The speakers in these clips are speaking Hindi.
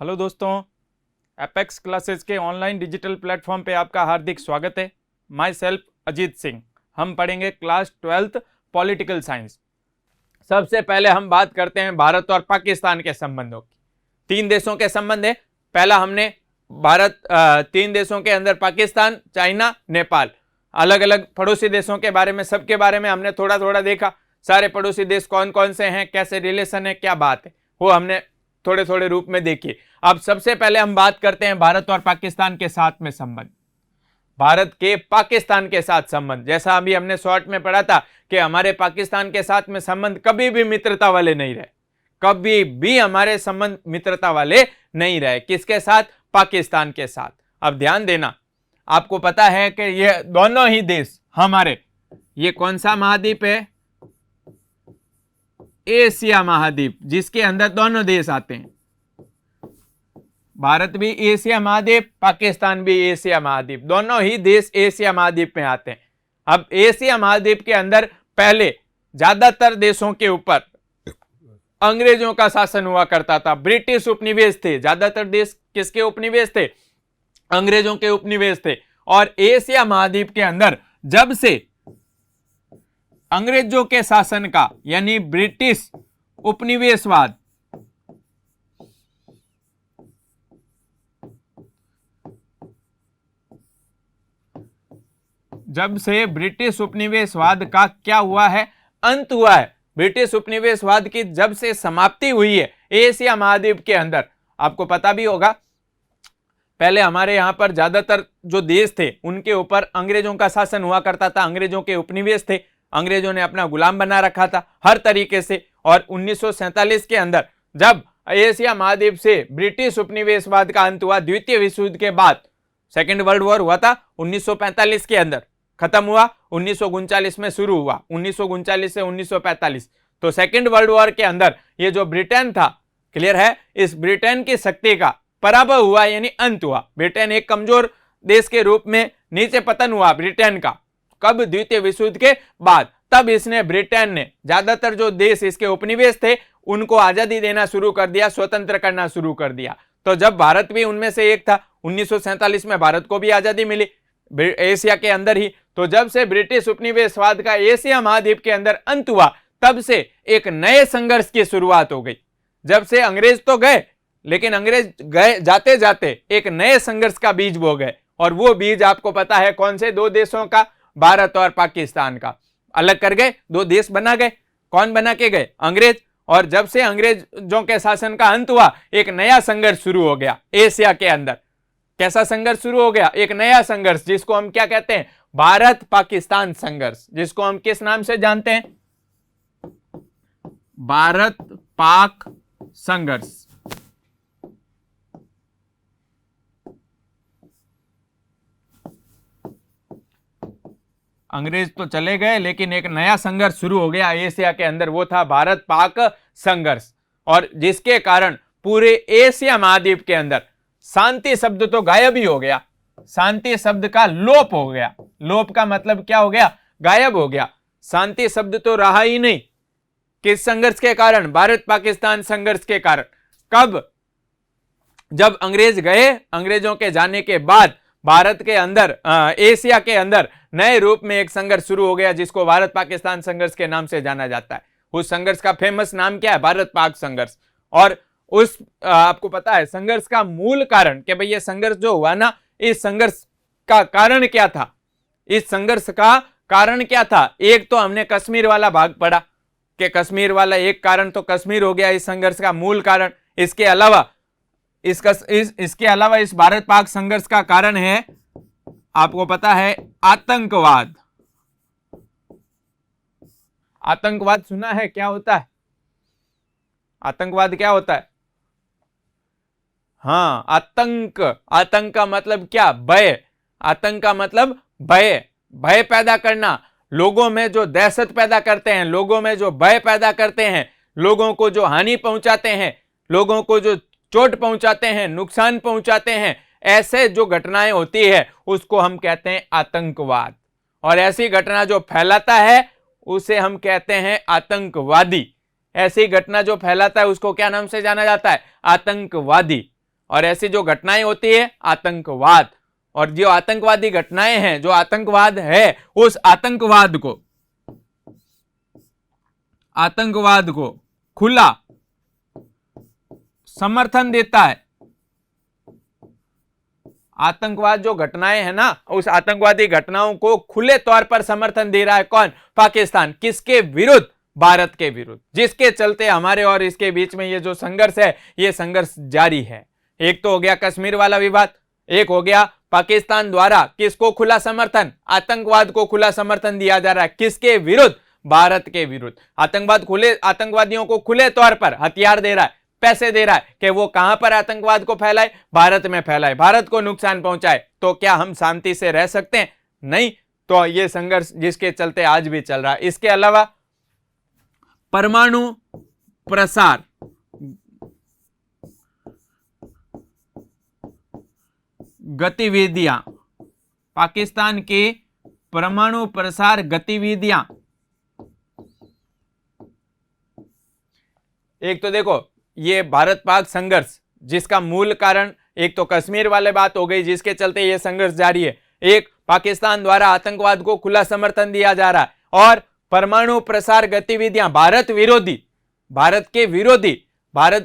हेलो दोस्तों, एपेक्स क्लासेस के ऑनलाइन डिजिटल प्लेटफॉर्म पे आपका हार्दिक स्वागत है। My self Ajit Singh. हम पढ़ेंगे क्लास 12th पॉलिटिकल साइंस। सबसे पहले हम बात करते हैं भारत और पाकिस्तान के संबंधों की। तीन देशों के संबंध है। पहला हमने तीन देशों के अंदर पाकिस्तान, चाइना, नेपाल, अलग अलग पड़ोसी देशों के बारे में, सबके बारे में हमने थोड़ा थोड़ा देखा। सारे पड़ोसी देश कौन कौन से हैं, कैसे रिलेशन है, क्या बात है, वो हमने थोड़े थोड़े रूप में देखिए। अब सबसे पहले हम बात करते हैं भारत और पाकिस्तान के साथ में संबंध। भारत के पाकिस्तान के साथ संबंध, जैसा अभी हमने शॉर्ट में पढ़ा था कि हमारे पाकिस्तान के साथ में संबंध कभी भी मित्रता वाले नहीं रहे, कभी भी हमारे संबंध मित्रता वाले नहीं रहे। किसके साथ? पाकिस्तान के साथ। अब ध्यान देना, आपको पता है कि ये दोनों ही देश हमारे, ये कौन सा महाद्वीप है? एशिया महाद्वीप, जिसके अंदर दोनों देश आते हैं। भारत भी एशिया महाद्वीप, पाकिस्तान भी एशिया महाद्वीप, दोनों ही देश एशिया महाद्वीप में आते हैं। अब एशिया महाद्वीप के अंदर पहले ज्यादातर देशों के ऊपर अंग्रेजों का शासन हुआ करता था, ब्रिटिश उपनिवेश थे। ज्यादातर देश किसके उपनिवेश थे? अंग्रेजों के उपनिवेश थे। और एशिया महाद्वीप के अंदर जब से अंग्रेजों के शासन का, यानी ब्रिटिश उपनिवेशवाद, जब से ब्रिटिश उपनिवेशवाद का क्या हुआ है? अंत हुआ है। ब्रिटिश उपनिवेशवाद की जब से समाप्ति हुई है एशिया महाद्वीप के अंदर, आपको पता भी होगा पहले हमारे यहां पर ज्यादातर जो देश थे उनके ऊपर अंग्रेजों का शासन हुआ करता था, अंग्रेजों के उपनिवेश थे, अंग्रेजों ने अपना गुलाम बना रखा था हर तरीके से। और 1947 के अंदर जब एशिया महाद्वीप से ब्रिटिश उपनिवेशवाद का अंत हुआ, द्वितीय विश्व युद्ध के बाद, सेकेंड वर्ल्ड वॉर हुआ था 1945 के अंदर, खत्म हुआ 1939 में शुरू हुआ, 1939 से 1945। तो सेकेंड वर्ल्ड वॉर के अंदर ये जो ब्रिटेन था, क्लियर है, इस ब्रिटेन की शक्ति का पराभव हुआ, यानी अंत हुआ। ब्रिटेन एक कमजोर देश के रूप में नीचे पतन हुआ ब्रिटेन का। कब? द्वितीय विश्व युद्ध के बाद। तब इसने, ब्रिटेन ने, ज्यादातर जो देश इसके उपनिवेश थे उनको आजादी देना शुरू कर दिया, स्वतंत्र करना शुरू कर दिया। तो जब भारत भी उनमें से एक था, 1947 में भारत को भी आजादी मिली एशिया के अंदर ही। तो जब से ब्रिटिश उपनिवेशवाद का एशिया महाद्वीप के अंदर अंत हुआ, तब से एक नए संघर्ष की शुरुआत हो गई। जब से अंग्रेज तो गए, लेकिन अंग्रेज गए जाते जाते एक नए संघर्ष का बीज बो गए। और वो बीज आपको पता है कौन से? दो देशों का, भारत और पाकिस्तान का। अलग कर गए, दो देश बना गए। कौन बना के गए? अंग्रेज। और जब से अंग्रेजों के शासन का अंत हुआ, एक नया संघर्ष शुरू हो गया एशिया के अंदर। कैसा संघर्ष शुरू हो गया? एक नया संघर्ष, जिसको हम क्या कहते हैं? भारत पाकिस्तान संघर्ष, जिसको हम किस नाम से जानते हैं? भारत पाक संघर्ष। अंग्रेज तो चले गए, लेकिन एक नया संघर्ष शुरू हो गया एशिया के अंदर, वो था भारत पाक संघर्ष। और जिसके कारण पूरे एशिया महाद्वीप के अंदर शांति शब्द तो गायब ही हो गया, शांति शब्द का लोप हो गया। लोप का मतलब क्या हो गया? गायब हो गया। शांति शब्द तो रहा ही नहीं। किस संघर्ष के कारण? भारत पाकिस्तान संघर्ष के कारण। कब? जब अंग्रेज गए, अंग्रेजों के जाने के बाद भारत के अंदर, एशिया के अंदर नए रूप में एक संघर्ष शुरू हो गया, जिसको भारत पाकिस्तान संघर्ष के नाम से जाना जाता है। उस संघर्ष का फेमस नाम क्या है? भारत पाक संघर्ष। और उस आपको पता है संघर्ष का मूल कारण, कि भाई ये संघर्ष जो हुआ ना, इस संघर्ष का कारण क्या था? इस संघर्ष का कारण क्या था? एक तो हमने कश्मीर वाला भाग पढ़ा कि कश्मीर वाला एक कारण तो कश्मीर हो गया इस संघर्ष का मूल कारण। इसके अलावा इस भारत पाक संघर्ष का कारण है, आपको पता है, आतंकवाद। आतंकवाद सुना है? क्या होता है आतंकवाद? क्या होता है? हाँ, आतंक। आतंक का मतलब क्या? भय। आतंक का मतलब भय, भय पैदा करना, लोगों में जो दहशत पैदा करते हैं, लोगों में जो भय पैदा करते हैं, लोगों को जो हानि पहुंचाते हैं, लोगों को जो चोट पहुंचाते हैं, नुकसान पहुंचाते हैं, ऐसे जो घटनाएं होती है उसको हम कहते हैं आतंकवाद। और ऐसी घटना जो फैलाता है उसे हम कहते हैं आतंकवादी। ऐसी घटना जो फैलाता है उसको क्या नाम से जाना जाता है? आतंकवादी। और ऐसी जो घटनाएं होती है आतंकवाद, और जो आतंकवादी घटनाएं हैं, जो आतंकवाद है, उस आतंकवाद को खुला समर्थन देता है। आतंकवाद जो घटनाएं हैं ना, उस आतंकवादी घटनाओं को खुले तौर पर समर्थन दे रहा है कौन? पाकिस्तान। किसके विरुद्ध? भारत के विरुद्ध, जिसके चलते हमारे और इसके बीच में ये जो संघर्ष है, ये संघर्ष जारी है। एक तो हो गया कश्मीर वाला विवाद, एक हो गया पाकिस्तान द्वारा किसको खुला समर्थन? आतंकवाद को खुला समर्थन दिया जा रहा है। किसके विरुद्ध? भारत के विरुद्ध। आतंकवादियों को खुले तौर पर हथियार दे रहा है, पैसे दे रहा है कि वो कहां पर आतंकवाद को फैलाए? भारत में फैलाए, भारत को नुकसान पहुंचाए। तो क्या हम शांति से रह सकते हैं? नहीं। तो ये संघर्ष जिसके चलते आज भी चल रहा है। इसके अलावा परमाणु प्रसार गतिविधियां, पाकिस्तान की परमाणु प्रसार गतिविधियां, एक तो देखो ये भारत पाक संघर्ष जिसका मूल कारण एक तो कश्मीर वाले बात हो गई जिसके चलते ये संघर्ष जारी है, एक पाकिस्तान द्वारा आतंकवाद को खुला समर्थन दिया जा रहा है, और परमाणु प्रसार गतिविधियां भारत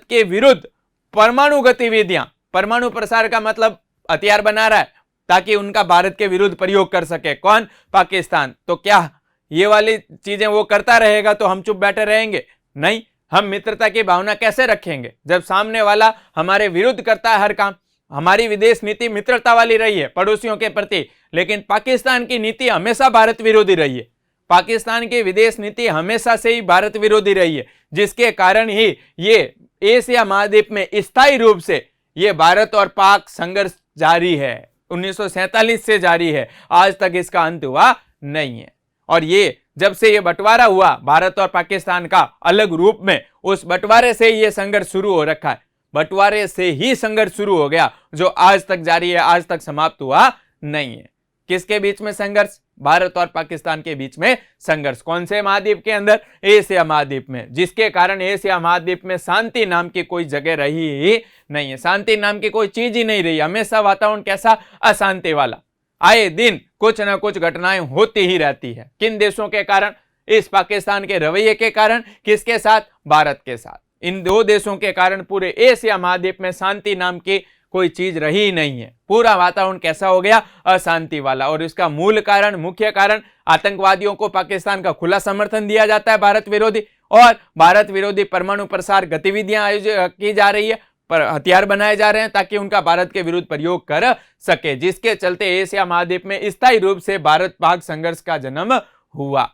के विरुद्ध परमाणु गतिविधियां। परमाणु प्रसार का मतलब हथियार बना रहा है ताकि उनका भारत के विरुद्ध प्रयोग कर सके कौन? पाकिस्तान। तो क्या ये वाली चीजें वो करता रहेगा तो हम चुप बैठे रहेंगे? नहीं। हम मित्रता की भावना कैसे रखेंगे जब सामने वाला हमारे विरुद्ध करता है हर काम? हमारी विदेश नीति मित्रता वाली रही है पड़ोसियों के प्रति, लेकिन पाकिस्तान की नीति हमेशा भारत विरोधी रही है। पाकिस्तान की विदेश नीति हमेशा से ही भारत विरोधी रही है, जिसके कारण ही ये एशिया महाद्वीप में स्थायी रूप से ये भारत और पाक संघर्ष जारी है। 1947 से जारी है, आज तक इसका अंत हुआ नहीं है। और ये जब से ये बंटवारा हुआ भारत और पाकिस्तान का अलग रूप में, उस बंटवारे से ये संघर्ष शुरू हो रखा है। बंटवारे से ही संघर्ष शुरू हो गया जो आज तक जारी है, आज तक समाप्त हुआ नहीं है। किसके बीच में संघर्ष? भारत और पाकिस्तान के बीच में संघर्ष। कौन से महाद्वीप के अंदर? एशिया महाद्वीप में, जिसके कारण एशिया महाद्वीप में शांति नाम की कोई जगह रही ही नहीं है। शांति नाम की कोई चीज ही नहीं रही। हमेशा वातावरण कैसा? अशांति वाला। आए दिन कुछ ना कुछ घटनाएं होती ही रहती है। किन देशों के कारण? इस पाकिस्तान के रवैये के कारण। किसके साथ? भारत के साथ। इन दो देशों के कारण पूरे एशिया महाद्वीप में शांति नाम की कोई चीज रही ही नहीं है। पूरा वातावरण कैसा हो गया? अशांति वाला। और इसका मूल कारण, मुख्य कारण, आतंकवादियों को पाकिस्तान का खुला समर्थन दिया जाता है भारत विरोधी, और भारत विरोधी परमाणु प्रसार गतिविधियां आयोजित की जा रही है, पर हथियार बनाए जा रहे हैं ताकि उनका भारत के विरुद्ध प्रयोग कर सके, जिसके चलते एशिया महाद्वीप में स्थायी रूप से भारत पाक संघर्ष का जन्म हुआ।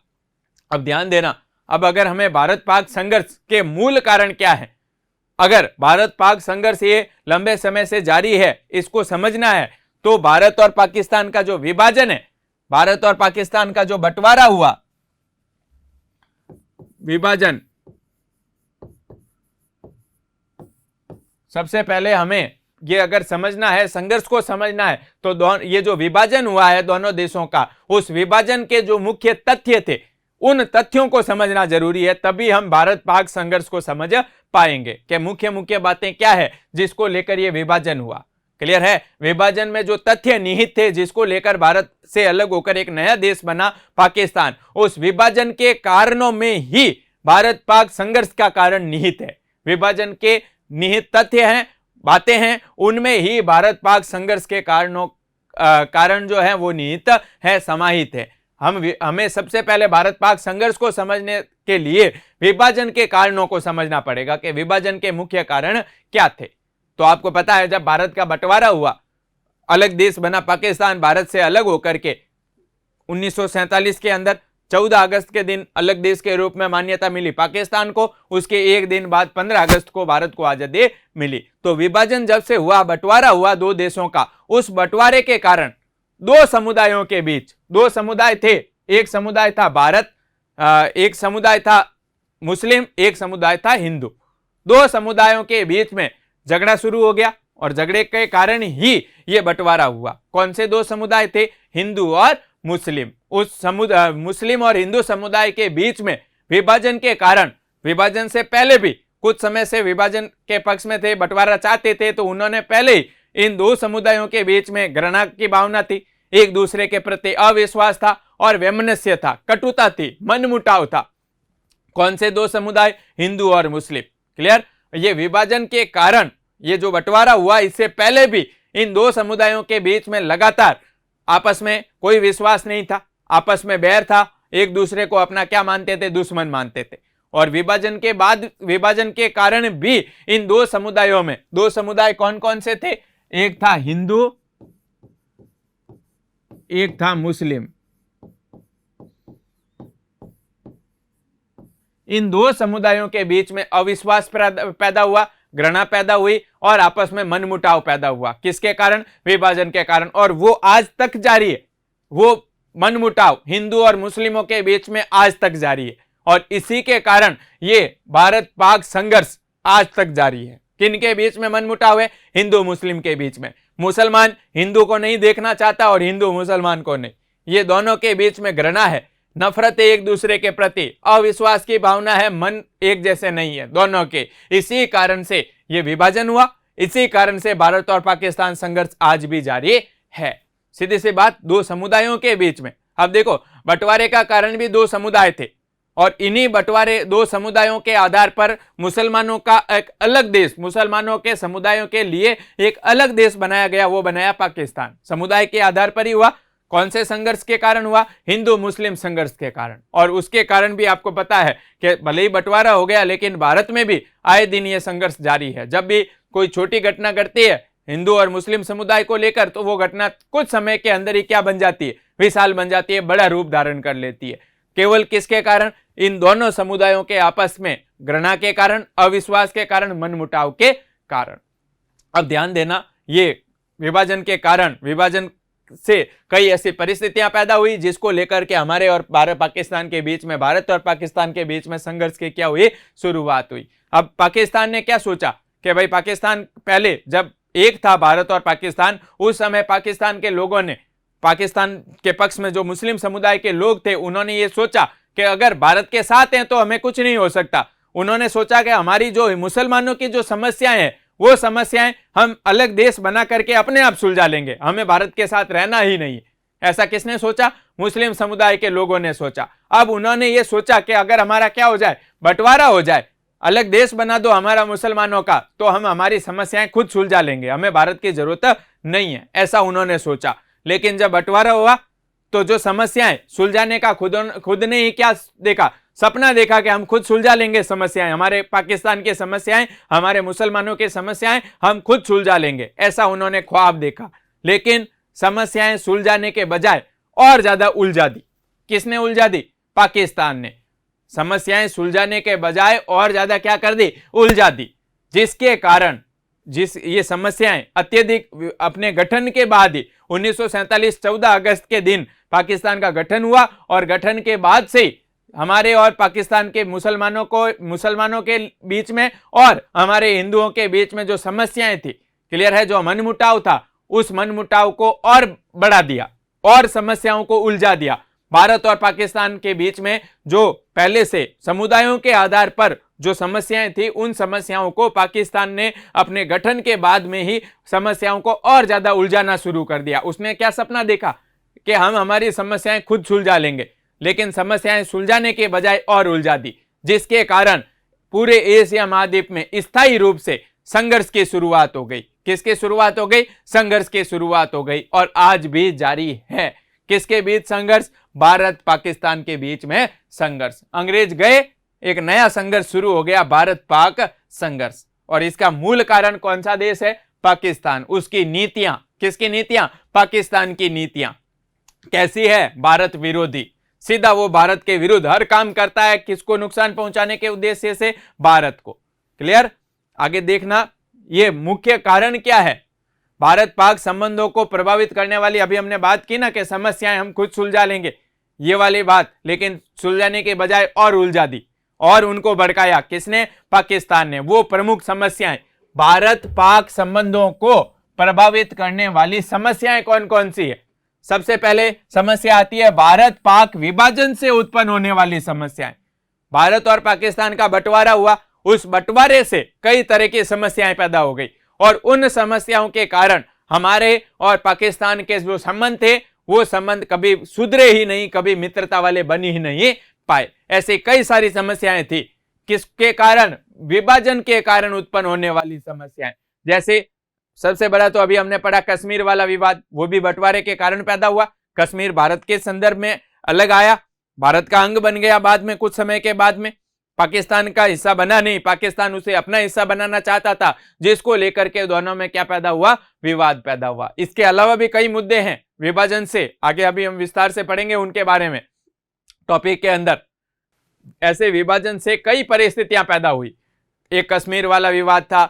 अब ध्यान देना, अब अगर हमें भारत पाक संघर्ष के मूल कारण क्या है, अगर भारत पाक संघर्ष ये लंबे समय से जारी है, इसको समझना है, तो भारत और पाकिस्तान का जो विभाजन है, भारत और पाकिस्तान का जो बंटवारा हुआ, विभाजन, सबसे पहले हमें ये अगर समझना है, संघर्ष को समझना है, तो ये जो विभाजन हुआ है दोनों देशों का, उस विभाजन के जो मुख्य तथ्य थे, उन तथ्यों को समझना जरूरी है। तभी हम भारत पाक संघर्ष को समझ पाएंगे कि मुख्य मुख्य बातें क्या है जिसको लेकर यह विभाजन हुआ। क्लियर है? विभाजन में जो तथ्य निहित थे, जिसको लेकर भारत से अलग होकर एक नया देश बना पाकिस्तान, उस विभाजन के कारणों में ही भारत पाक संघर्ष का कारण निहित है। विभाजन के निहित तथ्य हैं, बातें हैं, उनमें ही भारत पाक संघर्ष के कारण जो है वो निहित है, समाहित है। हमें सबसे पहले भारत पाक संघर्ष को समझने के लिए विभाजन के कारणों को समझना पड़ेगा कि विभाजन के मुख्य कारण क्या थे। तो आपको पता है, जब भारत का बंटवारा हुआ, अलग देश बना पाकिस्तान, भारत से अलग होकर के 1947 के अंदर 14 अगस्त के दिन अलग देश के रूप में मान्यता मिली पाकिस्तान को। उसके एक दिन बाद 15 अगस्त को भारत को आजादी मिली। तो विभाजन जब से हुआ, बंटवारा हुआ दो देशों का, उस बंटवारे के कारण दो समुदायों के बीच, दो समुदाय थे, एक समुदाय था भारत, एक समुदाय था मुस्लिम, एक समुदाय था हिंदू। दो समुदायों के बीच में झगड़ा शुरू हो गया और झगड़े के कारण ही यह बंटवारा हुआ। कौन से दो समुदाय थे? हिंदू और मुस्लिम। उस मुस्लिम और हिंदू समुदाय के बीच में विभाजन के कारण, विभाजन से पहले भी कुछ समय से विभाजन के पक्ष में थे, बंटवारा चाहते थे, तो उन्होंने पहले ही इन दो समुदायों के बीच में घृणा की भावना थी, एक दूसरे के प्रति अविश्वास था और वैमनस्य था, कटुता थी, मनमुटाव था। कौन से दो समुदाय? हिंदू और मुस्लिम। क्लियर? ये विभाजन के कारण ये जो बंटवारा हुआ, इससे पहले भी इन दो समुदायों के बीच में लगातार आपस में कोई विश्वास नहीं था, आपस में बैर था, एक दूसरे को अपना क्या मानते थे? दुश्मन मानते थे। और विभाजन के बाद, विभाजन के कारण भी इन दो समुदायों में, दो समुदाय कौन कौन से थे? एक था हिंदू, एक था मुस्लिम। इन दो समुदायों के बीच में अविश्वास पैदा हुआ, घृणा पैदा हुई और आपस में मनमुटाव पैदा हुआ। किसके कारण? विभाजन के कारण। और वो आज तक जारी है, वो मनमुटाव हिंदू और मुस्लिमों के बीच में आज तक जारी है। और इसी के कारण ये भारत पाक संघर्ष आज तक जारी है। किन के बीच में मनमुटाव है? हिंदू मुस्लिम के बीच में। मुसलमान हिंदू को नहीं देखना चाहता और हिंदू मुसलमान को नहीं। ये दोनों के बीच में घृणा है, नफरत है एक दूसरे के प्रति, अविश्वास की भावना है, मन एक जैसे नहीं है दोनों के। इसी कारण से ये विभाजन हुआ, इसी कारण से भारत और पाकिस्तान संघर्ष आज भी जारी है। सीधी सी बात, दो समुदायों के बीच में। अब देखो, बंटवारे का कारण भी दो समुदाय थे और इन्हीं बंटवारे दो समुदायों के आधार पर मुसलमानों का एक अलग देश, मुसलमानों के समुदायों के लिए एक अलग देश बनाया गया, वो बनाया पाकिस्तान। समुदाय के आधार पर ही हुआ। कौन से संघर्ष के कारण हुआ? हिंदू मुस्लिम संघर्ष के कारण। और उसके कारण भी आपको पता है कि भले ही बंटवारा हो गया, लेकिन भारत में भी आए दिन ये संघर्ष जारी है। जब भी कोई छोटी घटना घटती है हिंदू और मुस्लिम समुदाय को लेकर, तो वो घटना कुछ समय के अंदर ही क्या बन जाती है? विशाल बन जाती है, बड़ा रूप धारण कर लेती है। केवल किसके कारण? इन दोनों समुदायों के आपस में घृणा के कारण, अविश्वास के कारण, मनमुटाव के कारण। अब ध्यान देना, ये विभाजन के कारण, विभाजन से कई ऐसी परिस्थितियां पैदा हुई जिसको लेकर के हमारे और भारत पाकिस्तान के बीच में, भारत और पाकिस्तान के बीच में संघर्ष की क्या हुई? शुरुआत हुई। अब पाकिस्तान ने क्या सोचा कि भाई पाकिस्तान, पहले जब एक था भारत और पाकिस्तान, उस समय पाकिस्तान के लोगों ने, पाकिस्तान के पक्ष में जो मुस्लिम समुदाय के लोग थे, उन्होंने ये सोचा कि अगर भारत के साथ हैं तो हमें कुछ नहीं हो सकता। उन्होंने सोचा कि हमारी जो मुसलमानों की जो समस्याएं हैं, वो समस्याएं हम अलग देश बना करके अपने आप सुलझा लेंगे, हमें भारत के साथ रहना ही नहीं। ऐसा किसने सोचा? मुस्लिम समुदाय के लोगों ने सोचा। अब उन्होंने ये सोचा कि अगर हमारा क्या हो जाए? बंटवारा हो जाए, अलग देश बना दो हमारा मुसलमानों का, तो हम हमारी समस्याएं खुद सुलझा लेंगे, हमें भारत की जरूरत नहीं है। ऐसा उन्होंने सोचा। लेकिन जब बंटवारा हुआ तो जो समस्याएं सुलझाने का खुद ने ही क्या देखा? सपना देखा कि हम खुद सुलझा लेंगे समस्याएं, हमारे पाकिस्तान की समस्याएं, हमारे मुसलमानों की समस्याएं हम खुद सुलझा लेंगे, ऐसा उन्होंने ख्वाब देखा। लेकिन समस्याएं सुलझाने के बजाय और ज्यादा उलझा दी। किसने उलझा दी? पाकिस्तान ने। समस्याएं सुलझाने के बजाय और ज्यादा क्या कर दी? उलझा दी। जिसके कारण ये समस्याएं अत्यधिक अपने गठन के बाद ही 1947 14 अगस्त के दिन पाकिस्तान का गठन हुआ और गठन के बाद से हमारे और पाकिस्तान के मुसलमानों के बीच में और हमारे हिंदुओं के बीच में जो समस्याएं थी, क्लियर है, जो मनमुटाव था, उस मनमुटाव को और बढ़ा दिया और समस्याओं को उलझा दिया। भारत और पाकिस्तान के बीच में जो पहले से समुदायों के आधार पर जो समस्याएं थी, उन समस्याओं को पाकिस्तान ने अपने गठन के बाद में ही समस्याओं को और ज्यादा उलझाना शुरू कर दिया। उसने क्या सपना देखा कि हम हमारी समस्याएं खुद सुलझा लेंगे, लेकिन समस्याएं सुलझाने के बजाय और उलझा दी, जिसके कारण पूरे एशिया महाद्वीप में स्थायी रूप से संघर्ष की शुरुआत हो गई। किसकी शुरुआत हो गई? संघर्ष की शुरुआत हो गई और आज भी जारी है। किसके बीच संघर्ष? भारत पाकिस्तान के बीच में संघर्ष। अंग्रेज गए, एक नया संघर्ष शुरू हो गया, भारत पाक संघर्ष। और इसका मूल कारण कौन सा देश है? पाकिस्तान। उसकी नीतियां, किसकी नीतियां? पाकिस्तान की नीतियां। कैसी है? भारत विरोधी। सीधा वो भारत के विरुद्ध हर काम करता है। किसको नुकसान पहुंचाने के उद्देश्य से? भारत को। क्लियर? आगे देखना, ये मुख्य कारण क्या है भारत पाक संबंधों को प्रभावित करने वाली? अभी हमने बात की ना कि समस्याएं हम खुद सुलझा लेंगे, ये वाली बात, लेकिन सुलझाने के बजाय और उलझा दी और उनको भड़काया। किसने? पाकिस्तान ने। वो प्रमुख समस्याएं, भारत पाक संबंधों को प्रभावित करने वाली समस्याएं कौन कौन सी है? सबसे पहले समस्या आती है भारत पाक विभाजन से उत्पन्न होने वाली समस्याएं। भारत और पाकिस्तान का बंटवारा हुआ, उस बंटवारे से कई तरह की समस्याएं पैदा हो गई और उन समस्याओं के कारण हमारे और पाकिस्तान के जो संबंध थे वो संबंध कभी सुधरे ही नहीं, कभी मित्रता वाले बन ही नहीं पाए। ऐसे कई सारी समस्याएं थी, किसके कारण? विभाजन के कारण उत्पन्न होने वाली समस्याएं। जैसे सबसे बड़ा तो अभी हमने पढ़ा कश्मीर वाला विवाद, वो भी बंटवारे के कारण पैदा हुआ। कश्मीर भारत के संदर्भ में अलग आया, भारत का अंग बन गया बाद में, कुछ समय के बाद में पाकिस्तान का हिस्सा बना नहीं, पाकिस्तान उसे अपना हिस्सा बनाना चाहता था, जिसको लेकर के दोनों में क्या पैदा हुआ? विवाद पैदा हुआ। इसके अलावा भी कई मुद्दे हैं विभाजन से, आगे अभी हम विस्तार से पढ़ेंगे उनके बारे में टॉपिक के अंदर। ऐसे विभाजन से कई परिस्थितियां पैदा हुई। एक कश्मीर वाला विवाद था,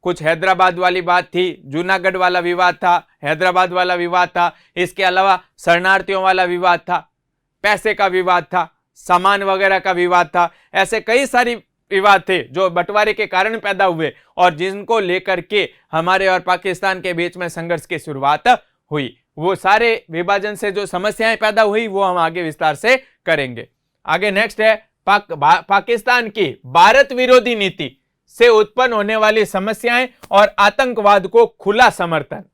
कुछ हैदराबाद वाली बात थी, जूनागढ़ वाला विवाद था, हैदराबाद वाला विवाद था, इसके अलावा शरणार्थियों वाला विवाद था, पैसे का विवाद था, सामान वगैरह का विवाद था। ऐसे कई सारी विवाद थे जो बंटवारे के कारण पैदा हुए और जिनको लेकर के हमारे और पाकिस्तान के बीच में संघर्ष की शुरुआत हुई। वो सारे विभाजन से जो समस्याएं पैदा हुई वो हम आगे विस्तार से करेंगे। आगे नेक्स्ट है पाकिस्तान की भारत विरोधी नीति से उत्पन्न होने वाली समस्याएं और आतंकवाद को खुला समर्थन।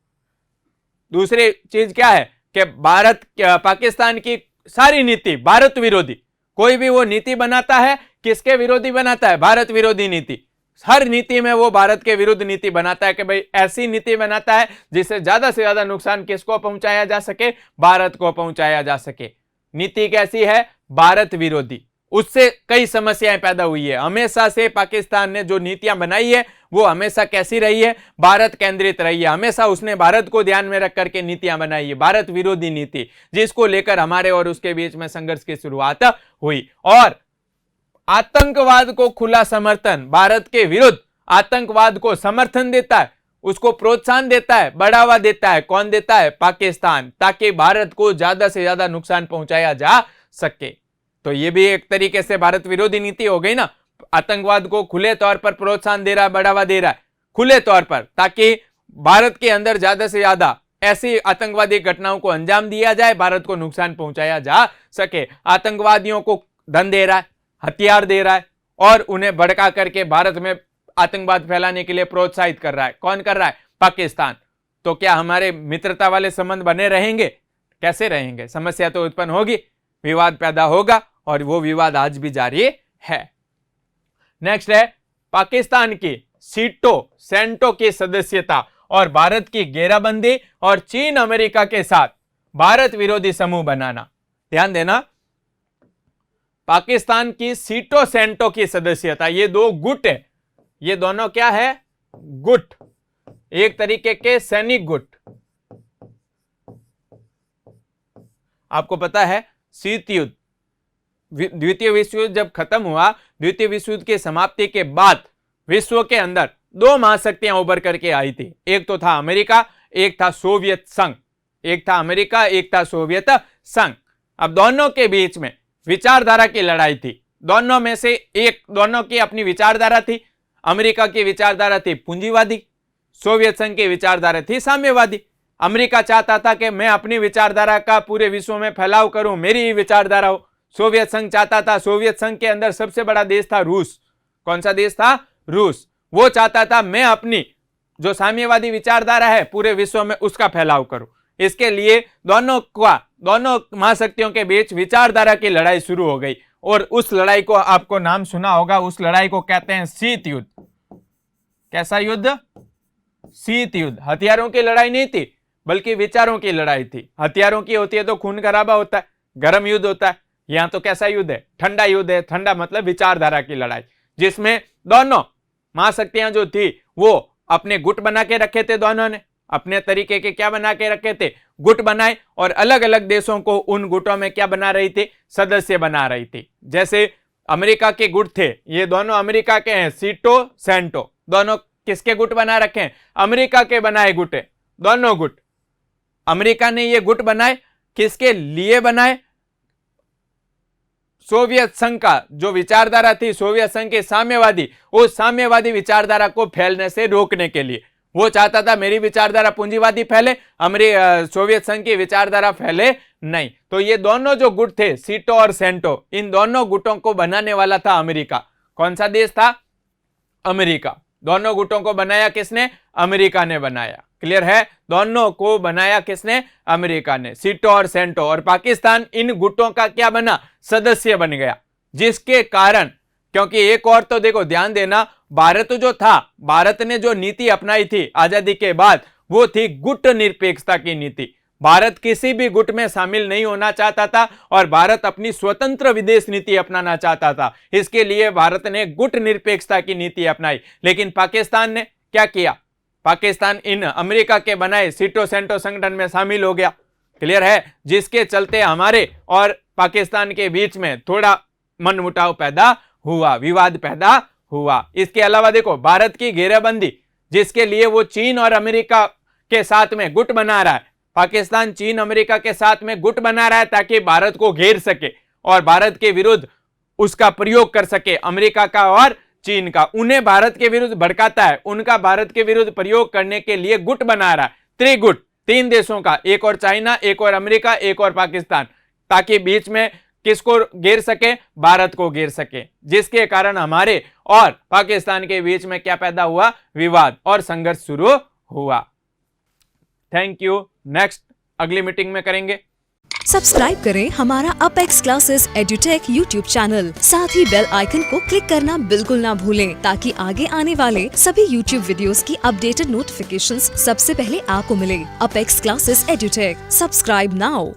दूसरी चीज क्या है कि पाकिस्तान की सारी नीति भारत विरोधी, कोई भी वो नीति बनाता है किसके विरोधी बनाता है? भारत विरोधी नीति। हर नीति में वो भारत के विरुद्ध नीति बनाता है कि भाई ऐसी नीति बनाता है जिससे ज्यादा से ज्यादा नुकसान किसको पहुंचाया जा सके? भारत को पहुंचाया जा सके। नीति कैसी है? भारत विरोधी। उससे कई समस्याएं पैदा हुई है। हमेशा से पाकिस्तान ने जो नीतियां बनाई है वो हमेशा कैसी रही है? भारत केंद्रित रही है। हमेशा उसने भारत को ध्यान में रख करके नीतियां बनाई है, भारत विरोधी नीति, जिसको लेकर हमारे और उसके बीच में संघर्ष की शुरुआत हुई। और आतंकवाद को खुला समर्थन, भारत के विरुद्ध आतंकवाद को समर्थन देता है, उसको प्रोत्साहन देता है, बढ़ावा देता है। कौन देता है? पाकिस्तान, ताकि भारत को ज्यादा से ज्यादा नुकसान पहुंचाया जा सके। तो ये भी एक तरीके से भारत विरोधी नीति हो गई ना। आतंकवाद को खुले तौर पर प्रोत्साहन दे रहा है, बढ़ावा दे रहा है खुले तौर पर, ताकि भारत के अंदर ज्यादा से ज्यादा ऐसी आतंकवादी घटनाओं को अंजाम दिया जाए, भारत को नुकसान पहुंचाया जा सके। आतंकवादियों को धन दे रहा है, हथियार दे रहा है और उन्हें भड़का करके भारत में आतंकवाद फैलाने के लिए प्रोत्साहित कर रहा है। कौन कर रहा है? पाकिस्तान। तो क्या हमारे मित्रता वाले संबंध बने रहेंगे? कैसे रहेंगे? समस्या तो उत्पन्न होगी, विवाद पैदा होगा और वो विवाद आज भी जारी है। नेक्स्ट है पाकिस्तान की सेंटो की सदस्यता और भारत की घेराबंदी और चीन अमेरिका के साथ भारत विरोधी समूह बनाना। ध्यान देना, पाकिस्तान की सेंटो की सदस्यता, ये दो गुट है। ये दोनों क्या है? गुट, एक तरीके के सैनिक गुट। आपको पता है शीत युद्ध, द्वितीय विश्व युद्ध जब खत्म हुआ, द्वितीय विश्व युद्ध की समाप्ति के बाद विश्व के अंदर दो महाशक्तियां उभर करके आई थी। एक तो था अमेरिका, एक था सोवियत संघ। एक था अमेरिका, एक था सोवियत संघ। अब दोनों के बीच में विचारधारा की लड़ाई थी। दोनों में से एक, दोनों की अपनी विचारधारा थी। अमेरिका की विचारधारा थी पूंजीवादी, सोवियत संघ की विचारधारा थी साम्यवादी। अमेरिका चाहता था कि मैं अपनी विचारधारा का पूरे विश्व में फैलाव करूं, मेरी ही विचारधारा हो। सोवियत संघ चाहता था, सोवियत संघ के अंदर सबसे बड़ा देश था रूस। कौन सा देश था? रूस। वो चाहता था मैं अपनी जो साम्यवादी विचारधारा है पूरे विश्व में उसका फैलाव करूं। इसके लिए दोनों महाशक्तियों के बीच विचारधारा की लड़ाई शुरू हो गई और उस लड़ाई को आपको नाम सुना होगा, उस लड़ाई को कहते हैं शीत युद्ध। कैसा युद्ध? शीत युद्ध। हथियारों की लड़ाई नहीं थी बल्कि विचारों की लड़ाई थी। हथियारों की होती है तो खून खराबा होता है, गर्म युद्ध होता है। यहां तो कैसा युद्ध है? ठंडा युद्ध है। ठंडा मतलब विचारधारा की लड़ाई, जिसमें दोनों महाशक्तियां जो थी वो अपने गुट बना के रखे थे। दोनों ने अपने तरीके के क्या बना के रखे थे? गुट बनाए और अलग अलग देशों को उन गुटों में क्या बना रही थी? सदस्य बना रही थी। जैसे अमेरिका के गुट थे, ये दोनों अमेरिका के हैं, सेंटो। दोनों किसके गुट बना रखे हैं? अमेरिका के बनाए गुट है दोनों गुट। अमेरिका ने ये गुट बनाए, किसके लिए बनाए? सोवियत संघ का जो विचारधारा थी, सोवियत संघ के साम्यवादी, उस साम्यवादी विचारधारा को फैलने से रोकने के लिए। वो चाहता था मेरी विचारधारा पूंजीवादी फैले, सोवियत संघ की विचारधारा फैले नहीं। तो ये दोनों जो गुट थे, सीटो और सेंटो, इन दोनों गुटों को बनाने वाला था अमेरिका। कौन सा देश था? अमेरिका। दोनों गुटों को बनाया किसने? अमेरिका ने बनाया। क्लियर है? दोनों को बनाया किसने? अमेरिका ने। सीटो और सेंटो, और पाकिस्तान इन गुटों का क्या बना? सदस्य बन गया। जिसके कारण, क्योंकि एक और तो देखो ध्यान देना, भारत जो था, भारत ने जो नीति अपनाई थी आजादी के बाद, वो थी गुट निरपेक्षता की नीति। भारत किसी भी गुट में शामिल नहीं होना चाहता था और भारत अपनी स्वतंत्र विदेश नीति अपनाना चाहता था। इसके लिए भारत ने गुट निरपेक्षता की नीति अपनाई। लेकिन पाकिस्तान ने क्या किया? पाकिस्तान इन अमेरिका के बनाए सीटो सेंटो संगठन में शामिल हो गया। क्लियर है? जिसके चलते हमारे और पाकिस्तान के बीच में थोड़ा मनमुटाव पैदा हुआ, विवाद पैदा हुआ। इसके अलावा देखो भारत की घेराबंदी, जिसके लिए वो चीन और अमेरिका के साथ में गुट बना रहा है। पाकिस्तान चीन अमेरिका के साथ में गुट बना रहा है ताकि भारत को घेर सके और भारत के विरुद्ध उसका प्रयोग कर सके, अमेरिका का और चीन का। उन्हें भारत के विरुद्ध भड़काता है, उनका भारत के विरुद्ध प्रयोग करने के लिए गुट बना रहा है। त्रिगुट, 3 देशों का, एक और चाइना, एक और अमेरिका, एक और पाकिस्तान, ताकि बीच में किसको घेर सके? भारत को घेर सके। जिसके कारण हमारे और पाकिस्तान के बीच में क्या पैदा हुआ? विवाद और संघर्ष शुरू हुआ। Thank you. नेक्स्ट अगली मीटिंग में करेंगे। सब्सक्राइब करें हमारा apex classes edutech YouTube channel, साथ ही बेल आइकन को क्लिक करना बिल्कुल ना भूलें, ताकि आगे आने वाले सभी यूट्यूब वीडियोस की अपडेटेड नोटिफिकेशंस सबसे पहले आपको मिले। Apex classes edutech, subscribe now.